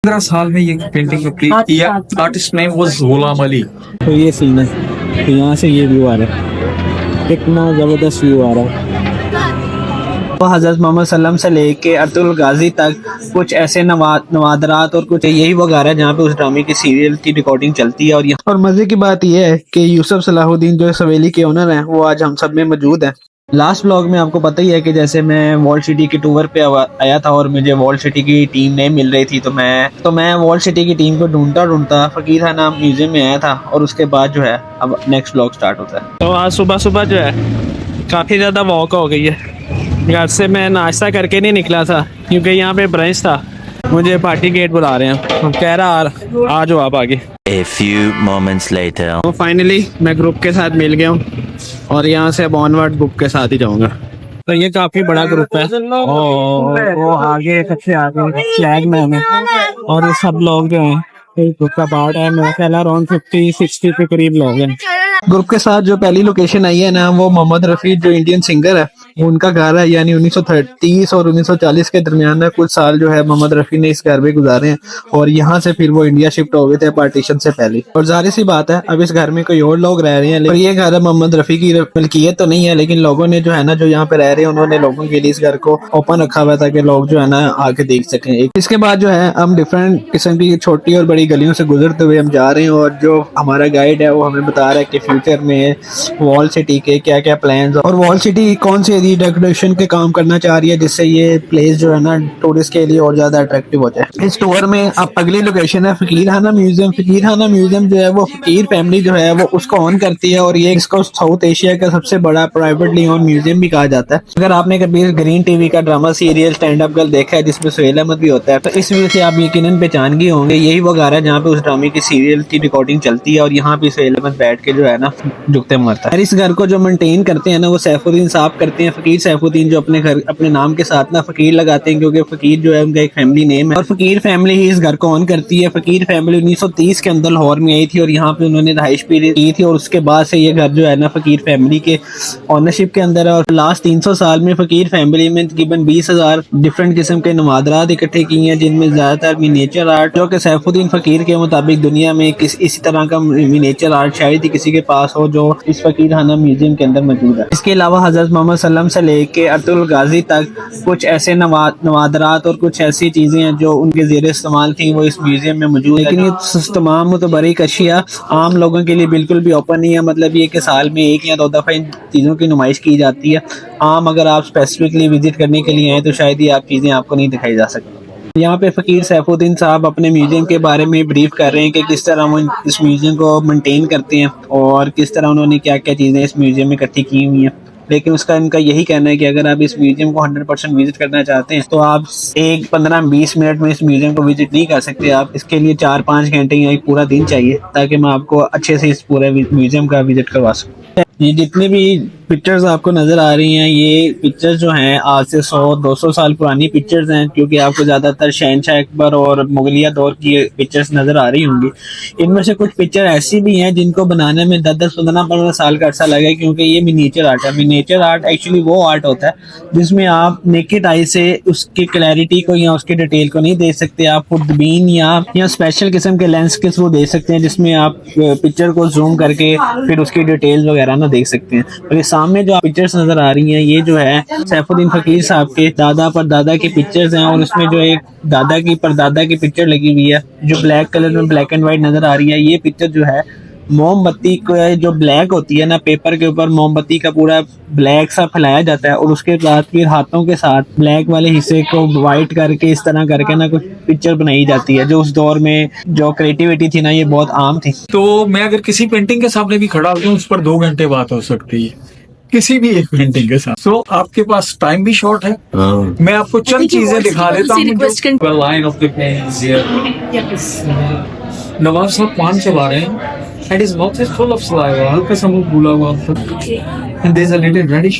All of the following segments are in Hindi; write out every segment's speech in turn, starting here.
15 साल में ये पेंटिंग कंप्लीट किया। Artist name was Ghulam Ali. तो ये सीन है, तो यहाँ से ये व्यू आ रहा है, कितना ज़बरदस्त व्यू आ रहा है। तो हज़रत मोहम्मद सल्लम से लेके अर्तुल गाजी तक कुछ ऐसे नवादरात और कुछ यही वो घर है जहाँ पे उस ड्रामे की सीरियल की रिकॉर्डिंग चलती है। और मज़े की बात यह है कि यूसुफ सलाहुद्दीन जो इस हवेली के ओनर हैं वो आज हम सब में मौजूद हैं। लास्ट व्लॉग में आपको पता ही है कि जैसे मैं वॉल सिटी के टूर पे आया था और मुझे वॉल सिटी की टीम नहीं मिल रही थी, तो मैं वॉल सिटी की टीम को ढूंढता फकीर खाना म्यूजियम में आया था। और उसके बाद जो है अब नेक्स्ट व्लॉग स्टार्ट होता है। तो आज सुबह सुबह जो है काफ़ी ज़्यादा वॉक हो गई है। घर से मैं नाश्ता करके नहीं निकला था क्योंकि यहाँ पे ब्रंच था। मुझे पार्टी गेट बुला रहे हैं, कह रहा आ जाओ आप आगे। A few moments later. तो फाइनली मैं ग्रुप के साथ मिल गया हूँ और यहाँ से अब ऑनवर्ड ग्रुप के साथ ही जाऊँगा। तो ये काफी बड़ा ग्रुप है और वो आगे सबसे आगे फ्लैग मैन है और ये सब लोग जो हैं ग्रुप का पार्ट है। मेरा ख्याल अराउंड 50-60 के करीब लोग हैं। ग्रुप के साथ जो पहली लोकेशन आई है ना, वो मोहम्मद रफ़ी जो इंडियन सिंगर है उनका घर है। यानी 1930 और 1940 के दरमियान में कुछ साल जो है मोहम्मद रफ़ी ने इस घर में गुजारे हैं और यहाँ से फिर वो इंडिया शिफ्ट हो गए थे पार्टीशन से पहले। और जाहिर सी बात है अब इस घर में कोई और लोग रह रहे हैं, लेकिन ये घर मोहम्मद रफ़ी की मलकियत तो नहीं है, लेकिन लोगों ने जो है ना जो यहाँ पे रह रहे हैं उन्होंने लोगों के लिए इस घर को ओपन रखा हुआ था कि लोग जो है ना आके देख सकें। इसके बाद जो है हम डिफरेंट किस्म की छोटी और बड़ी गलियों से गुजरते हुए हम जा रहे हैं और जो हमारा गाइड है वो हमें बता रहा है कि फ्यूचर में वॉल सिटी के क्या क्या प्लान्स और वॉल सिटी कौन से रीडेकोरेशन के काम करना चाह रही है जिससे ये प्लेस जो है ना टूरिस्ट के लिए और ज्यादा अट्रैक्टिव हो जाए। इस टूर में अब अगली लोकेशन है फकीर खाना म्यूजियम। फकीर खाना म्यूजियम जो है वो फकीर फैमिली जो है वो उसको ऑन करती है और ये इसको साउथ एशिया का सबसे बड़ा प्राइवेटली ओन म्यूजियम भी कहा जाता है। अगर आपने कभी ग्रीन टीवी का drama serial stand up girl देखा है जिसमें सुहेल अहमद भी होता है, तो इस वजह से आप यकीनन पहचान गए होंगे यही वो घर है जहाँ पे उस ड्रामे की सीरियल की रिकॉर्डिंग चलती है और यहाँ पे सुहेल अहमद बैठ के जो है ना जुगते मारता है। इस घर को जो मेंटेन करते हैं ना वो सैफुद्दीन साहब करते हैं। फकीर सैफुद्दीन जो अपने घर अपने नाम के साथ ना फकीर लगाते हैं क्योंकि फकीर जो है उनका एक फैमिली नेम है और फकीर फैमिली ही इस घर को ऑन करती है। फकीर फैमिली 1930 के अंदर लाहौर में आई थी और यहाँ पे उन्होंने रहाइश भी की थी और उसके बाद से ये घर जो है ना फकीर फैमिली के ऑनरशिप के अंदर है। और लास्ट 300 साल में फकीर फैमिली में तकरीबन 20,000 डिफरेंट किस्म के नवादरात इकट्ठे किए हैं जिनमें ज्यादातर मिनिएचर आर्ट जो कि सैफुद्दीन फकीर के मुताबिक दुनिया में इसी तरह का मिनिएचर आर्ट शायद ही किसी के पास हो जो इस फकीर खाना म्यूजियम के अंदर मौजूद है। इसके अलावा हजरत मोहम्मद सल्लम से लेके अर्तुल गाजी तक कुछ ऐसे नवादरात और कुछ ऐसी चीजें हैं जो उनके ज़ेरे इस्तेमाल थी वो इस म्यूजियम में मौजूद है। लेकिन ये तमाम मुतबरीक अशिया आम लोगों के लिए बिल्कुल भी ओपन नहीं है। मतलब ये कि साल में 1 या 2 दफ़ा इन चीज़ों की नुमाइश की जाती है। आम अगर आप स्पेसिफिकली विजिट करने के लिए आए तो शायद ये आप चीज़ें आपको नहीं दिखाई जा सकती। यहाँ पे फकीर सैफुद्दीन साहब अपने म्यूजियम के बारे में ब्रीफ कर रहे हैं कि किस तरह वो इस म्यूजियम को मेंटेन करते हैं और किस तरह उन्होंने क्या क्या चीज़ें इस म्यूजियम में इकट्ठी की हुई हैं। लेकिन उसका इनका यही कहना है कि अगर आप इस म्यूजियम को 100% विजिट करना चाहते हैं तो आप 15-20 मिनट में इस म्यूजियम को विजिट नहीं कर सकते। आप इसके लिए 4-5 घंटे या एक पूरा दिन चाहिए ताकि मैं आपको अच्छे से इस पूरे म्यूजियम का विजिट करवा सकूँ। ये जितने भी पिक्चर्स आपको नजर आ रही हैं ये पिक्चर्स जो हैं आज से 100-200 साल पुरानी पिक्चर्स हैं क्योंकि आपको ज्यादातर शहनशाह अकबर और मुगलिया दौर की पिक्चर्स नजर आ रही होंगी। इनमें से कुछ पिक्चर ऐसी भी हैं जिनको बनाने में 10-15 साल का अर्सा लगा क्योंकि ये मिनिएचर आर्ट है। मिनिएचर आर्ट एक्चुअली वो आर्ट होता है जिसमें आप नेकेड आई से उसकी क्लैरिटी को या उसकी डिटेल को नहीं देख सकते। आप खुदबीन या स्पेशल किस्म के लेंस के थ्रू देख सकते हैं जिसमें आप पिक्चर को जूम करके फिर उसकी डिटेल्स वगैरह ना देख सकते हैं। और ये सामने जो पिक्चर्स नजर आ रही हैं ये जो है सैफुद्दीन फकीर साहब के दादा परदादा की पिक्चर्स हैं और उसमें जो एक दादा की परदादा की पिक्चर लगी हुई है जो ब्लैक कलर में ब्लैक एंड व्हाइट नजर आ रही है। ये पिक्चर जो है मोमबत्ती को जो ब्लैक होती है ना पेपर के ऊपर मोमबत्ती का पूरा ब्लैक सा फैलाया जाता है और उसके बाद फिर हाथों के साथ ब्लैक वाले हिस्से को वाइट करके इस तरह करके ना कुछ पिक्चर बनाई जाती है जो उस दौर में जो क्रिएटिविटी थी ना ये बहुत आम थी। तो मैं अगर किसी पेंटिंग के सामने भी खड़ा होता हूँ उस पर 2 घंटे बात हो सकती है किसी भी एक पेंटिंग के साथ। तो आपके पास टाइम भी शॉर्ट है। मैं आपको चंद चीजें दिखा देता हूँ। लाइन ऑफ द नवाब साहब पान चला रहे हैं and his mouth is full of saliva. हल्का सा मुंह फूला हुआ and there's a little reddish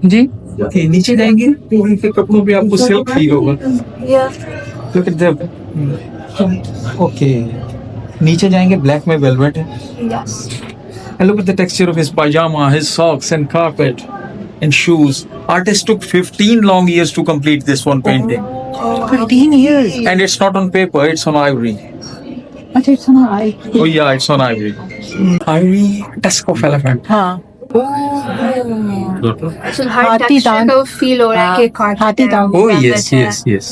जी ओके नीचे जाएंगे तो उनके कपड़ों पे आपको सिल्क फील होगा। Look at them. ओके नीचे जाएंगे ब्लैक में वेलवेट है। And look at the texture of his pajama, his socks and carpet and shoes. Artist took 15 long years to complete this one painting. 15 years. And it's not on paper, it's on ivory. अच्छा it's not right. Oh yeah, it's on ivory. Ivory tusk of elephant. हाँ So हर हाथी टेक्सचर दांत। का फील हो रहा है कि कॉटन हाथी है। दांत। Oh yes, yes, yes.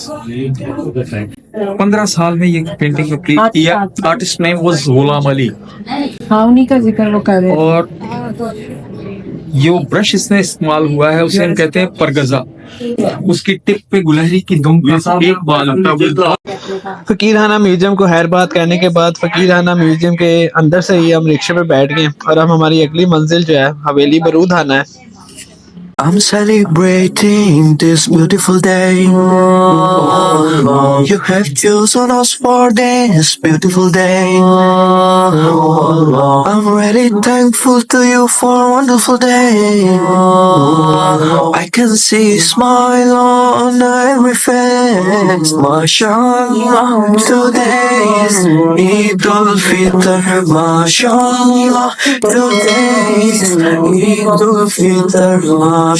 15 साल में ये पेंटिंग कंप्लीट किया। Artist name was Ghulam Ali. हाँ उन्हीं का जिक्र वो कर रहे हैं। और जो ब्रश इसमें इस्तेमाल हुआ है उसे हम कहते हैं परगजा। उसकी टिप पे गुलहरी की दुम का एक बाल होता है। फकीरखाना म्यूजियम को खैर बात करने के बाद फकीरखाना म्यूजियम के अंदर से ही हम रिक्शे पे बैठ गए और अब हमारी अगली मंजिल जो है हवेली बरूदखाना है। I'm celebrating this beautiful day. You have chosen us for this beautiful day. I'm really thankful to you for a wonderful day. I can see a smile on every face. MashaAllah, today is Eid al-Fitr. MashaAllah, today is Eid al-Fitr. MashaAllah.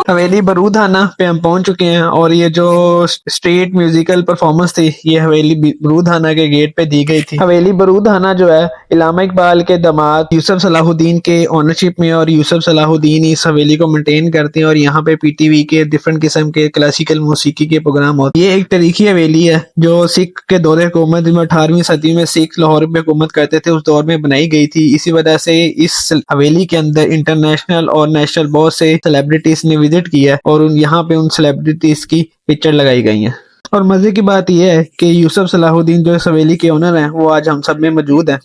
हवेली बरूदखाना पे हम पहुंच चुके हैं और ये जो स्ट्रीट म्यूजिकल परफॉर्मेंस थी ये हवेली बरूदखाना के गेट पे दी गई थी। हवेली बरूदखाना जो है इलामा इकबाल के दामाद यूसुफ सलाहुद्दीन के ओनरशिप में और यूसुफ सलाहुद्दीन इस हवेली को मेंटेन करते हैं और यहाँ पे पीटीवी के डिफरेंट किस्म के क्लासिकल मौसीकी के प्रोग्राम होते हैं। ये एक तारीखी हवेली है जो सिख के दौरे हुकूमत में 18वीं सदी में सिख लाहौर में हुकूमत करते थे उस दौर में बनाई गई थी। इसी वजह से इस हवेली के अंदर इंटरनेशनल और नेशनल बहुत से सेलिब्रिटीज ने विजिट किया है और यहाँ पे उन सेलिब्रिटीज की पिक्चर लगाई गई है। और मजे की बात यह है कि यूसुफ सलाहुद्दीन जो इस हवेली के ओनर हैं वो आज हम सब में मौजूद हैं।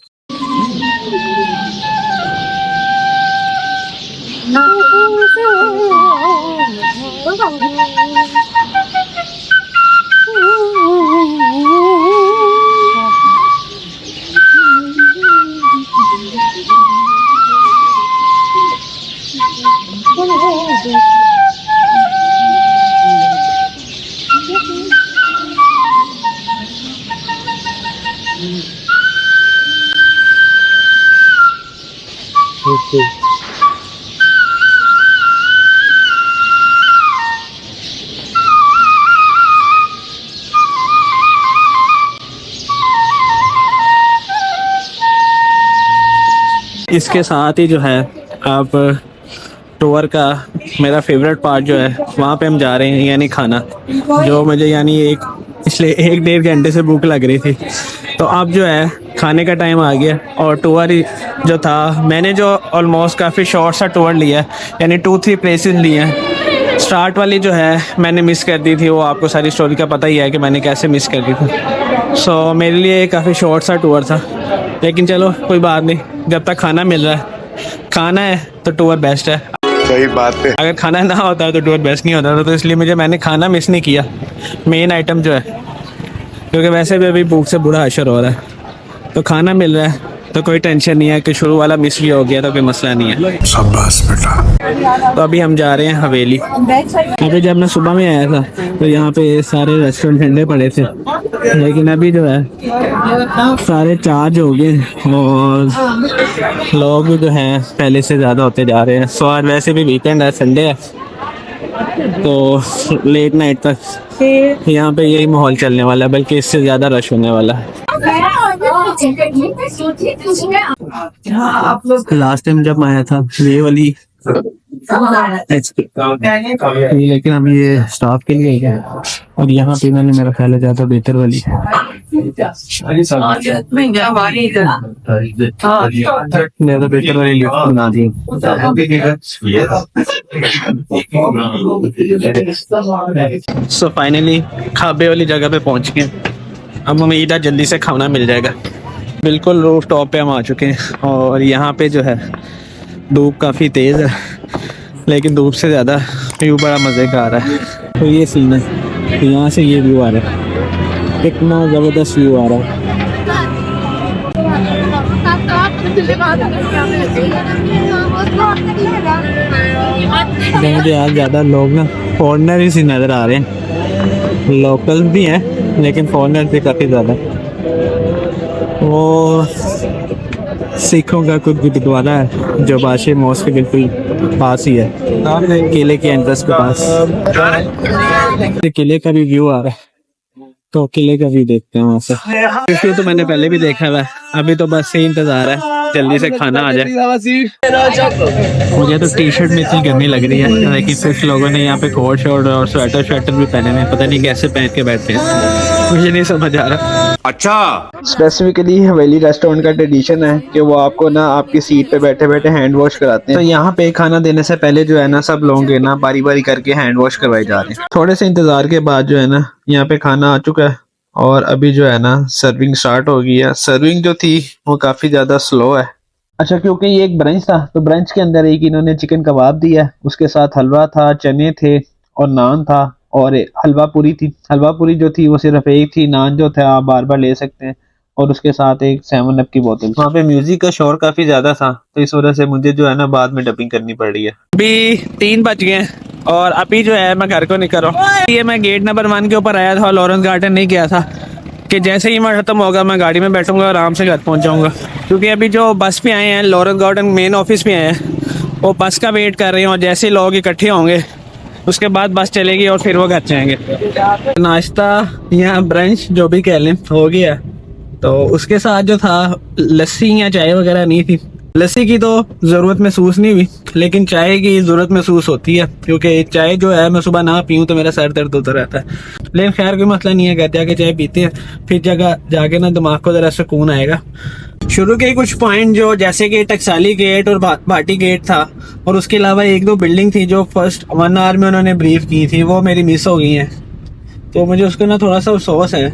इसके साथ ही जो है आप टूर का मेरा फेवरेट पार्ट जो है वहाँ पे हम जा रहे हैं यानी खाना, जो मुझे यानी पिछले 1-1.5 घंटे से भूख लग रही थी। तो अब जो है खाने का टाइम आ गया और टूर जो था मैंने जो ऑलमोस्ट काफ़ी शॉर्ट सा टूर लिया है यानी 2-3 प्लेसेस लिए हैं। स्टार्ट वाली जो है मैंने मिस कर दी थी, वो आपको सारी स्टोरी का पता ही है कि मैंने कैसे मिस कर दी थी। सो मेरे लिए काफ़ी शॉर्ट सा टूर था, लेकिन चलो कोई बात नहीं, जब तक खाना मिल रहा है, खाना है तो टूर बेस्ट है। सही बात है। अगर खाना ना होता तो टूर बेस्ट नहीं होता, तो इसलिए मैंने खाना मिस नहीं किया, मेन आइटम जो है, क्योंकि वैसे भी अभी भूख से बुरा असर हो रहा है। तो खाना मिल रहा है तो कोई टेंशन नहीं है कि शुरू वाला मिस भी हो गया तो कोई मसला नहीं है। शाबाश बेटा। तो अभी हम जा रहे हैं हवेली। अभी जब मैं सुबह में आया था तो यहाँ पे सारे रेस्टोरेंट ठंडे पड़े थे, लेकिन अभी जो है सारे चार्ज हो गए और लोग जो हैं पहले से ज़्यादा होते जा रहे हैं। सो आज वैसे भी वीकेंड है, संडे है, तो लेट नाइट तक यहाँ पे यही माहौल चलने वाला है, बल्कि इससे ज़्यादा रश होने वाला है। लास्ट टाइम जब मैं आया था ये वाली, लेकिन अब ये स्टाफ के लिए है और यहाँ पे मैंने मेरा ख्याल है ज़्यादा बेहतर वाली है। ज़्यादा बेहतर वाली लिफ्ट बना दी। सो फाइनली खाबे वाली जगह पे पहुँच गए। अब उम्मीद है जल्दी से खाना मिल जाएगा। बिल्कुल रूफ टॉप पे हम आ चुके हैं और यहाँ पे जो है धूप काफ़ी तेज़ है, लेकिन धूप से ज़्यादा व्यू बड़ा मज़े का आ रहा है। तो ये सीन है, तो यहाँ से ये व्यू आ रहा है, कितना ज़बरदस्त व्यू आ रहा है। मुझे यार ज़्यादा लोग ना फॉरनर ही सी नज़र आ रहे हैं, लोकल भी हैं लेकिन फॉरनर भी काफ़ी ज़्यादा। वो सिखों का कुछ गुरुद्वारा है जो बादशाह मॉस्क के बिल्कुल पास ही है, किले के एंट्रेंस के पास। किले का भी व्यू आ रहा है, तो किले का व्यू देखते हैं वहाँ से। क्योंकि तो मैंने पहले भी देखा हुआ है, अभी तो बस से इंतजार है जल्दी से खाना आ जाए। मुझे तो टी शर्ट में इतनी गर्मी लग रही है, लेकिन कुछ लोगों ने यहाँ पे कोट शर्ट और स्वेटर भी पहने हैं, पता नहीं कैसे पहन के बैठे हैं, मुझे नहीं समझ आ रहा। अच्छा, स्पेसिफिकली हवेली रेस्टोरेंट का ट्रेडिशन है कि वो आपको ना आपकी सीट पे बैठे बैठे हैंड वॉश कराते हैं। तो यहाँ पे खाना देने से पहले जो है ना सब लोगों के ना बारी बारी करके हैंड वॉश करवाए जा रहे हैं। थोड़े से इंतजार के बाद जो है ना यहाँ पे खाना आ चुका है और अभी जो है ना सर्विंग स्टार्ट हो गई है। सर्विंग जो थी वो काफी ज्यादा स्लो है। अच्छा, क्योंकि ये एक ब्रंच था तो ब्रंच के अंदर एक इन्होंने चिकन कबाब दिया, उसके साथ हलवा था, चने थे और नान था और हलवा पूरी थी। हलवा पूरी जो थी वो सिर्फ एक थी, नान जो था आप बार बार ले सकते हैं और उसके साथ एक 7 अप की बोतल। वहाँ पे म्यूजिक का शोर काफी ज्यादा था तो इस वजह से मुझे जो है ना बाद में डबिंग करनी पड़ रही है। अभी 3 बज गए और अभी जो है मैं घर को निकल रहा हूँ। ये मैं गेट नंबर 1 के ऊपर आया था, लॉरेंस गार्डन नहीं किया था कि जैसे ही मैं खत्म होगा मैं गाड़ी में बैठूंगा आराम से घर पहुँच जाऊँगा। क्योंकि अभी जो बस पे आए हैं, लॉरेंस गार्डन मेन ऑफिस पे आए हैं, वो बस का वेट कर रहे हैं और जैसे ही लोग इकट्ठे होंगे उसके बाद बस चलेगी और फिर वो घर जाएंगे। नाश्ता या ब्रंच जो भी कह लें हो गया, तो उसके साथ जो था लस्सी या चाय वगैरह नहीं थी। लस्सी की तो ज़रूरत महसूस नहीं हुई, लेकिन चाय की ज़रूरत महसूस होती है क्योंकि चाय जो है मैं सुबह ना पीऊँ तो मेरा सर दर्द होता रहता है। लेकिन खैर कोई मसला नहीं है, घर जाके चाय पीते हैं, फिर जगह जाके ना दिमाग को ज़रा सुकून आएगा। शुरू के कुछ पॉइंट जो जैसे कि टकसाली गेट और भाटी गेट था और उसके अलावा 1-2 बिल्डिंग थी जो फर्स्ट 1 आवर में उन्होंने ब्रीफ की थी, वो मेरी मिस हो गई हैं। तो मुझे उसका ना थोड़ा सा अफसोस है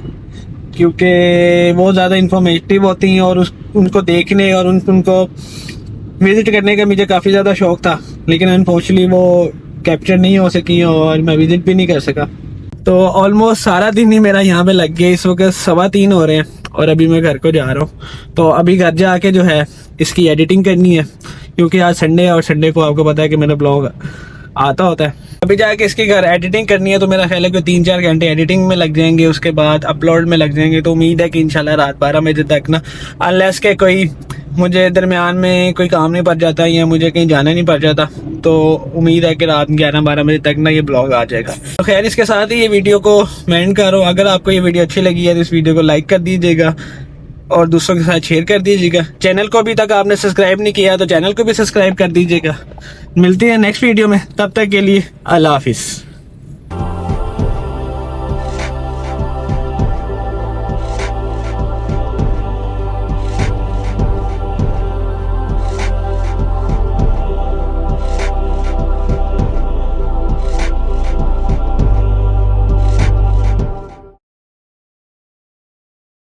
क्योंकि वो ज़्यादा इंफॉर्मेटिव होती हैं और उनको देखने और उनको विज़िट करने का मुझे काफ़ी ज़्यादा शौक़ था, लेकिन अनफॉर्चुनेटली वो कैप्चर नहीं हो सकी और मैं विज़िट भी नहीं कर सका। तो ऑलमोस्ट सारा दिन ही मेरा यहाँ पे लग गया। इस वक्त 3:15 हो रहे हैं और अभी मैं घर को जा रहा हूँ। तो अभी घर जाके जो है इसकी एडिटिंग करनी है क्योंकि आज संडे है और संडे को आपको पता है कि मेरा ब्लॉग आता होता है। अभी जाके इसकी घर एडिटिंग करनी है तो मेरा ख्याल है कि 3-4 घंटे एडिटिंग में लग जाएंगे, उसके बाद अपलोड में लग जाएंगे। तो उम्मीद है कि इंशाल्लाह रात 12 बजे तक ना, अनलेस के कोई मुझे दरमियान में कोई काम नहीं पड़ जाता या मुझे कहीं जाना नहीं पड़ जाता, तो उम्मीद है कि रात 11-12 बजे तक ना ये ब्लॉग आ जाएगा। तो खैर इसके साथ ही ये वीडियो को मैं एंड कर रहा हूँ। अगर आपको ये वीडियो अच्छी लगी है तो इस वीडियो को लाइक कर दीजिएगा और दूसरों के साथ शेयर कर दीजिएगा। चैनल को अभी तक आपने सब्सक्राइब नहीं किया तो चैनल को भी सब्सक्राइब कर दीजिएगा। मिलते हैं नेक्स्ट वीडियो में, तब तक के लिए अल्लाह हाफिज़।